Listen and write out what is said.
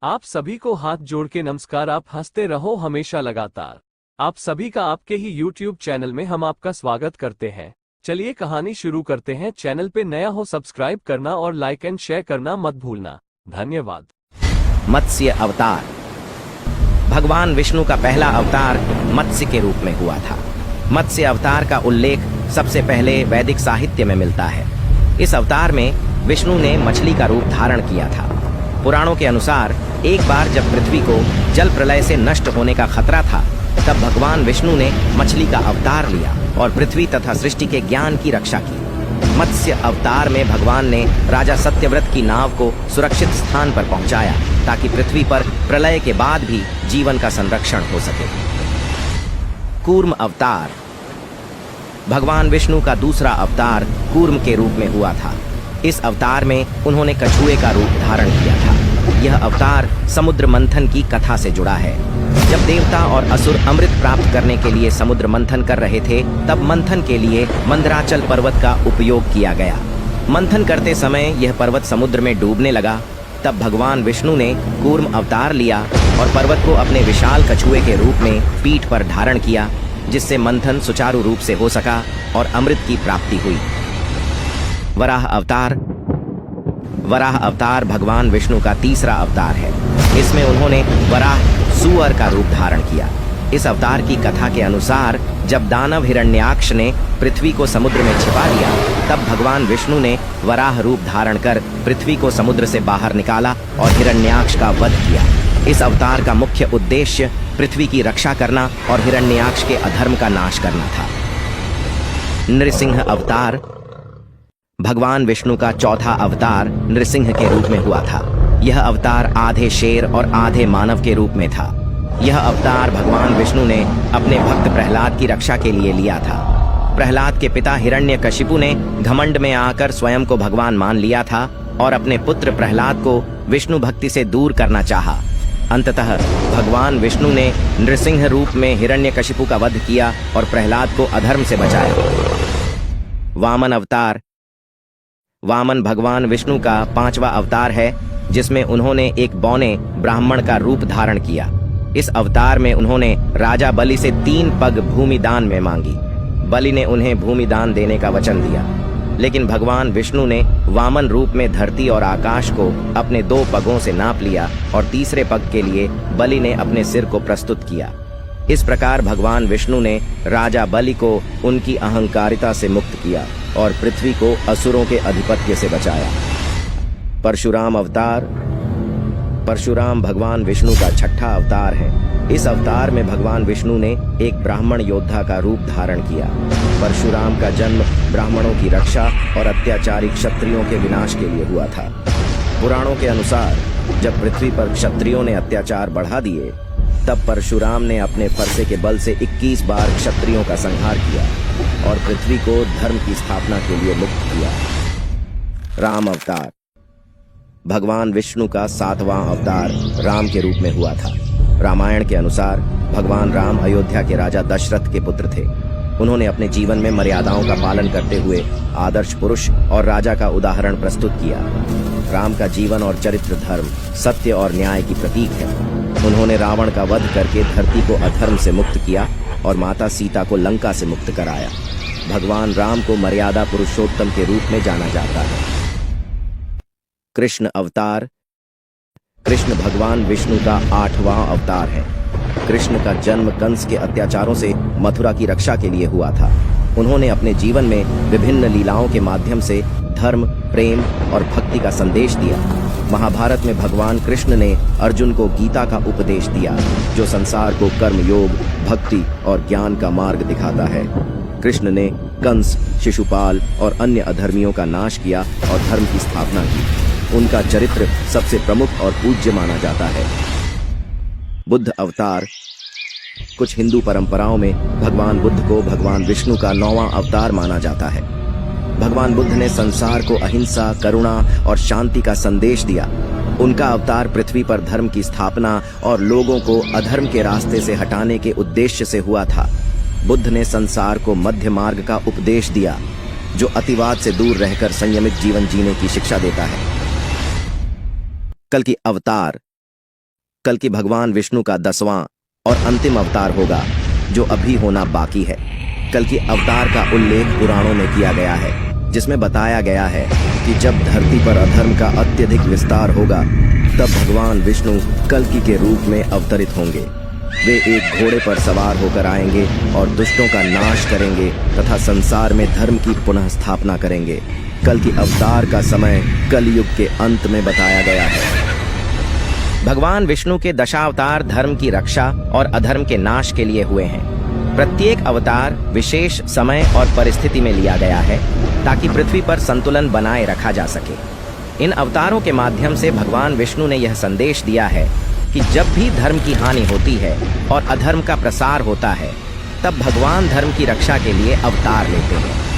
आप सभी को हाथ जोड़ के नमस्कार। आप हंसते रहो हमेशा लगातार। आप सभी का आपके ही YouTube चैनल में हम आपका स्वागत करते हैं। चलिए कहानी शुरू करते हैं। चैनल पे नया हो सब्सक्राइब करना और लाइक एंड शेयर करना मत भूलना। धन्यवाद। मत्स्य अवतार। भगवान विष्णु का पहला अवतार मत्स्य के रूप में हुआ था। मत्स्य अवतार का उल्लेख सबसे पहले वैदिक साहित्य में मिलता है। इस अवतार में विष्णु ने मछली का रूप धारण किया था। पुराणों के अनुसार एक बार जब पृथ्वी को जल प्रलय से नष्ट होने का खतरा था, तब भगवान विष्णु ने मछली का अवतार लिया और पृथ्वी तथा सृष्टि के ज्ञान की रक्षा की। मत्स्य अवतार में भगवान ने राजा सत्यव्रत की नाव को सुरक्षित स्थान पर पहुंचाया, ताकि पृथ्वी पर प्रलय के बाद भी जीवन का संरक्षण हो सके। कूर्म अवतार। भगवान विष्णु का दूसरा अवतार कूर्म के रूप में हुआ था। इस अवतार में उन्होंने कछुए का रूप धारण किया था। यह अवतार समुद्र मंथन की कथा से जुड़ा है। जब देवता और असुर अमृत प्राप्त करने के लिए समुद्र मंथन कर रहे थे, तब मंथन के लिए मंदराचल पर्वत का उपयोग किया गया। मंथन करते समय यह पर्वत समुद्र में डूबने लगा। तब भगवान विष्णु ने कूर्म अवतार लिया और पर्वत को अपने विशाल कछुए के रूप में पीठ पर धारण किया, जिससे मंथन सुचारू रूप से हो सका और अमृत की प्राप्ति हुई। वराह अवतार। वराह अवतार भगवान विष्णु का तीसरा अवतार है। इसमें उन्होंने वराह सुअर का रूप धारण किया। इस अवतार की कथा के अनुसार जब दानव हिरण्याक्ष ने पृथ्वी को समुद्र में छिपा लिया, तब भगवान विष्णु ने वराह रूप धारण कर पृथ्वी को समुद्र से बाहर निकाला और हिरण्याक्ष का वध किया। इस अवतार का मुख्य उद्देश्य पृथ्वी की रक्षा करना और हिरण्याक्ष के अधर्म का नाश करना था। नृसिंह अवतार। भगवान विष्णु का चौथा अवतार नृसिंह के रूप में हुआ था। यह अवतार आधे शेर और आधे मानव के रूप में था। यह अवतार भगवान विष्णु ने अपने भक्त प्रहलाद की रक्षा के लिए लिया था। प्रहलाद के पिता हिरण्यकशिपु ने घमंड में आकर स्वयं को भगवान मान लिया था और अपने पुत्र प्रहलाद को विष्णु भक्ति से दूर करना चाहा। अंततः भगवान विष्णु ने नृसिंह रूप में हिरण्यकशिपु का वध किया और प्रहलाद को अधर्म से बचाया। वामन अवतार। वामन भगवान विष्णु का पांचवा अवतार है, जिसमें उन्होंने एक बौने ब्राह्मण का रूप धारण किया। इस अवतार में उन्होंने राजा बलि से 3 पग भूमि दान में मांगी। बलि ने उन्हें भूमि दान देने का वचन दिया, लेकिन भगवान विष्णु ने वामन रूप में धरती और आकाश को अपने 2 पगों से नाप लिया और तीसरे पग के लिए बलि ने अपने सिर को प्रस्तुत किया। इस प्रकार भगवान विष्णु ने राजा बलि को उनकी अहंकारिता से मुक्त किया और पृथ्वी को असुरों के अधिपत्य से बचाया। परशुराम अवतार। परशुराम भगवान विष्णु का छठा अवतार है। इस अवतार में भगवान विष्णु ने एक ब्राह्मण योद्धा का रूप धारण किया। परशुराम का जन्म ब्राह्मणों की रक्षा और अत्याचारी क्षत्रियों के विनाश के लिए हुआ था। पुराणों के अनुसार जब पृथ्वी पर क्षत्रियों ने अत्याचार बढ़ा दिए, तब परशुराम ने अपने फरसे के बल से 21 बार क्षत्रियों का संहार किया और पृथ्वी को धर्म की स्थापना के लिए मुक्त किया। राम अवतार। भगवान विष्णु का 7वां अवतार राम के रूप में हुआ था। रामायण के अनुसार भगवान राम अयोध्या के राजा दशरथ के पुत्र थे। उन्होंने अपने जीवन में मर्यादाओं का पालन करते हुए आदर्श पुरुष और राजा का उदाहरण प्रस्तुत किया। राम का जीवन और चरित्र धर्म, सत्य और न्याय की प्रतीक है। उन्होंने रावण का वध करके धरती को अधर्म से मुक्त किया और माता सीता को लंका से मुक्त कराया। भगवान राम को मर्यादा पुरुषोत्तम के रूप में जाना जाता है। कृष्ण अवतार। कृष्ण भगवान विष्णु का 8वां अवतार है। कृष्ण का जन्म कंस के अत्याचारों से मथुरा की रक्षा के लिए हुआ था। उन्होंने अपने जीवन में विभिन्न लीलाओं के माध्यम से धर्म, प्रेम और भक्ति का संदेश दिया। महाभारत में भगवान कृष्ण ने अर्जुन को गीता का उपदेश दिया, जो संसार को कर्म योग, भक्ति और ज्ञान का मार्ग दिखाता है। कृष्ण ने कंस, शिशुपाल और अन्य अधर्मियों का नाश किया और धर्म की स्थापना की। उनका चरित्र सबसे प्रमुख और पूज्य माना जाता है। बुद्ध अवतार। कुछ हिंदू परंपराओं में भगवान बुद्ध को भगवान विष्णु का 9वां अवतार माना जाता है। भगवान बुद्ध ने संसार को अहिंसा, करुणा और शांति का संदेश दिया। उनका अवतार पृथ्वी पर धर्म की स्थापना और लोगों को अधर्म के रास्ते से हटाने के उद्देश्य से हुआ था। बुद्ध ने संसार को मध्य मार्ग का उपदेश दिया, जो अतिवाद से दूर रहकर संयमित जीवन जीने की शिक्षा देता है। कल की अवतार। कल्कि भगवान विष्णु का 10वां और अंतिम अवतार होगा, जो अभी होना बाकी है। कल्कि अवतार का उल्लेख पुराणों में किया गया है, जिसमें बताया गया है कि जब धरती पर अधर्म का अत्यधिक विस्तार होगा, तब भगवान विष्णु कल्कि के रूप में अवतरित होंगे। वे एक घोड़े पर सवार होकर आएंगे और दुष्टों का नाश करेंगे तथा संसार में धर्म की पुनः स्थापना करेंगे। कल्कि अवतार का समय कलयुग के अंत में बताया गया है। भगवान विष्णु के दशावतार धर्म की रक्षा और अधर्म के नाश के लिए हुए हैं। प्रत्येक अवतार विशेष समय और परिस्थिति में लिया गया है, ताकि पृथ्वी पर संतुलन बनाए रखा जा सके। इन अवतारों के माध्यम से भगवान विष्णु ने यह संदेश दिया है कि जब भी धर्म की हानि होती है और अधर्म का प्रसार होता है, तब भगवान धर्म की रक्षा के लिए अवतार लेते हैं।